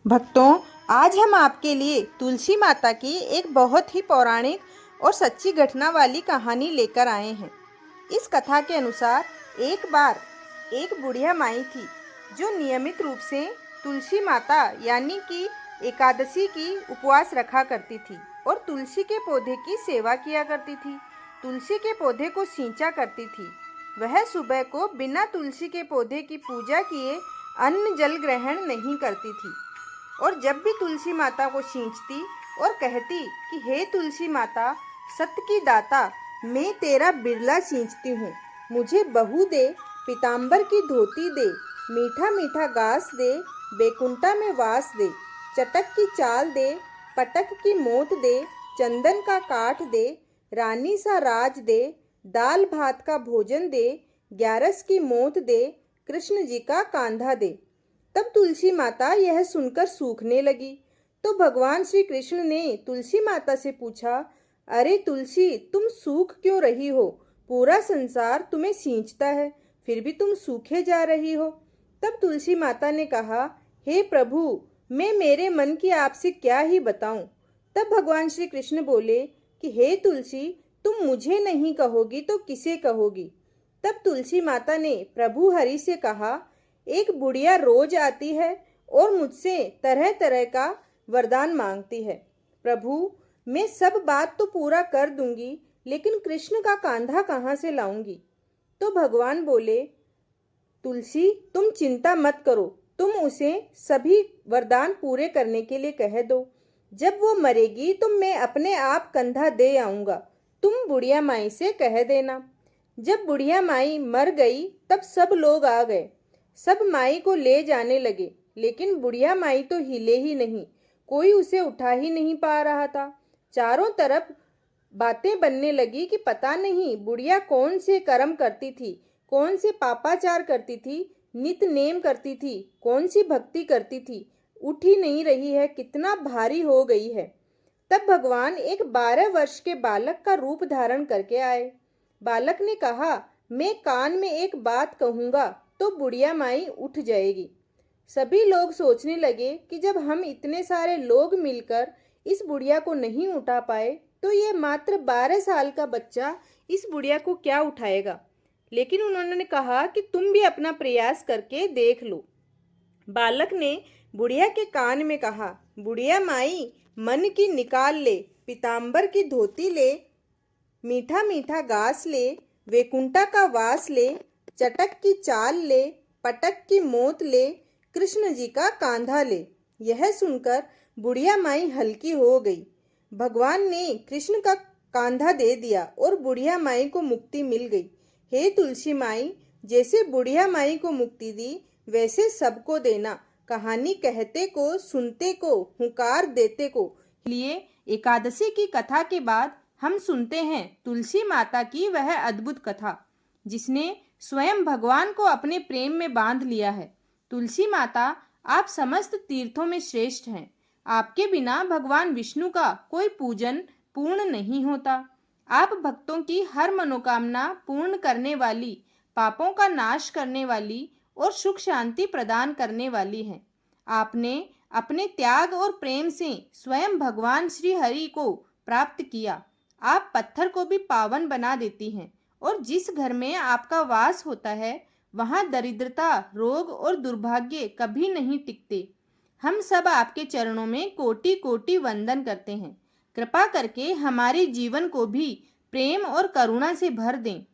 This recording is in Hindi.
भक्तों, आज हम आपके लिए तुलसी माता की एक बहुत ही पौराणिक और सच्ची घटना वाली कहानी लेकर आए हैं। इस कथा के अनुसार एक बार एक बुढ़िया माई थी जो नियमित रूप से तुलसी माता यानी कि एकादशी की उपवास रखा करती थी और तुलसी के पौधे की सेवा किया करती थी। तुलसी के पौधे को सींचा करती थी। वह सुबह को बिना तुलसी के पौधे की पूजा किए अन्न जल ग्रहण नहीं करती थी और जब भी तुलसी माता को सींचती और कहती कि हे तुलसी माता, सत्य की दाता, मैं तेरा बिरला सींचती हूँ, मुझे बहू दे, पीताम्बर की धोती दे, मीठा मीठा घास दे, बैकुंठा में वास दे, चटक की चाल दे, पटक की मोट दे, चंदन का काठ दे, रानी सा राज दे, दाल भात का भोजन दे, ग्यारस की मोट दे, कृष्ण जी का कांधा दे। तब तुलसी माता यह सुनकर सूखने लगी तो भगवान श्री कृष्ण ने तुलसी माता से पूछा, अरे तुलसी, तुम सूख क्यों रही हो? पूरा संसार तुम्हें सींचता है, फिर भी तुम सूखे जा रही हो। तब तुलसी माता ने कहा, हे प्रभु, मैं मेरे मन की आपसे क्या ही बताऊं। तब भगवान श्री कृष्ण बोले कि हे तुलसी, तुम मुझे नहीं कहोगी तो किसे कहोगी? तब तुलसी माता ने प्रभु हरि से कहा, एक बुढ़िया रोज आती है और मुझसे तरह तरह का वरदान मांगती है। प्रभु, मैं सब बात तो पूरा कर दूंगी, लेकिन कृष्ण का कांधा कहाँ से लाऊंगी? तो भगवान बोले, तुलसी, तुम चिंता मत करो, तुम उसे सभी वरदान पूरे करने के लिए कह दो। जब वो मरेगी तो मैं अपने आप कंधा दे आऊंगा, तुम बुढ़िया माई से कह देना। जब बुढ़िया माई मर गई तब सब लोग आ गए, सब माई को ले जाने लगे, लेकिन बुढ़िया माई तो हिले ही नहीं, कोई उसे उठा ही नहीं पा रहा था। चारों तरफ बातें बनने लगी कि पता नहीं बुढ़िया कौन से कर्म करती थी, कौन से पापाचार करती थी, नित नेम करती थी, कौन सी भक्ति करती थी, उठ ही नहीं रही है, कितना भारी हो गई है। तब भगवान एक 12 वर्ष के बालक का रूप धारण करके आए। बालक ने कहा, मैं कान में एक बात कहूंगा तो बुढ़िया माई उठ जाएगी। सभी लोग सोचने लगे कि जब हम इतने सारे लोग मिलकर इस बुढ़िया को नहीं उठा पाए तो ये मात्र 12 साल का बच्चा इस बुढ़िया को क्या उठाएगा। लेकिन उन्होंने कहा कि तुम भी अपना प्रयास करके देख लो। बालक ने बुढ़िया के कान में कहा, बुढ़िया माई, मन की निकाल ले, पीताम्बर की धोती ले, मीठा मीठा घास ले, वैकुंठा का वास ले, चटक की चाल ले, पटक की मोत ले, कृष्ण जी का कांधा ले। यह सुनकर बुढ़िया माई हल्की हो गई। भगवान ने कृष्ण का कांधा दे दिया और बुढ़िया माई को मुक्ति मिल गई। हे तुलसी माई, जैसे बुढ़िया माई को मुक्ति दी वैसे सबको देना। कहानी कहते को, सुनते को, हुंकार देते को। लिए एकादशी की कथा के बाद हम सुनते हैं तुलसी माता की वह अद्भुत कथा जिसने स्वयं भगवान को अपने प्रेम में बांध लिया है। तुलसी माता, आप समस्त तीर्थों में श्रेष्ठ हैं। आपके बिना भगवान विष्णु का कोई पूजन पूर्ण नहीं होता। आप भक्तों की हर मनोकामना पूर्ण करने वाली, पापों का नाश करने वाली और सुख शांति प्रदान करने वाली हैं। आपने अपने त्याग और प्रेम से स्वयं भगवान श्री हरि को प्राप्त किया। आप पत्थर को भी पावन बना देती हैं और जिस घर में आपका वास होता है वहां दरिद्रता, रोग और दुर्भाग्य कभी नहीं टिकते। हम सब आपके चरणों में कोटि कोटि वंदन करते हैं। कृपा करके हमारे जीवन को भी प्रेम और करुणा से भर दें।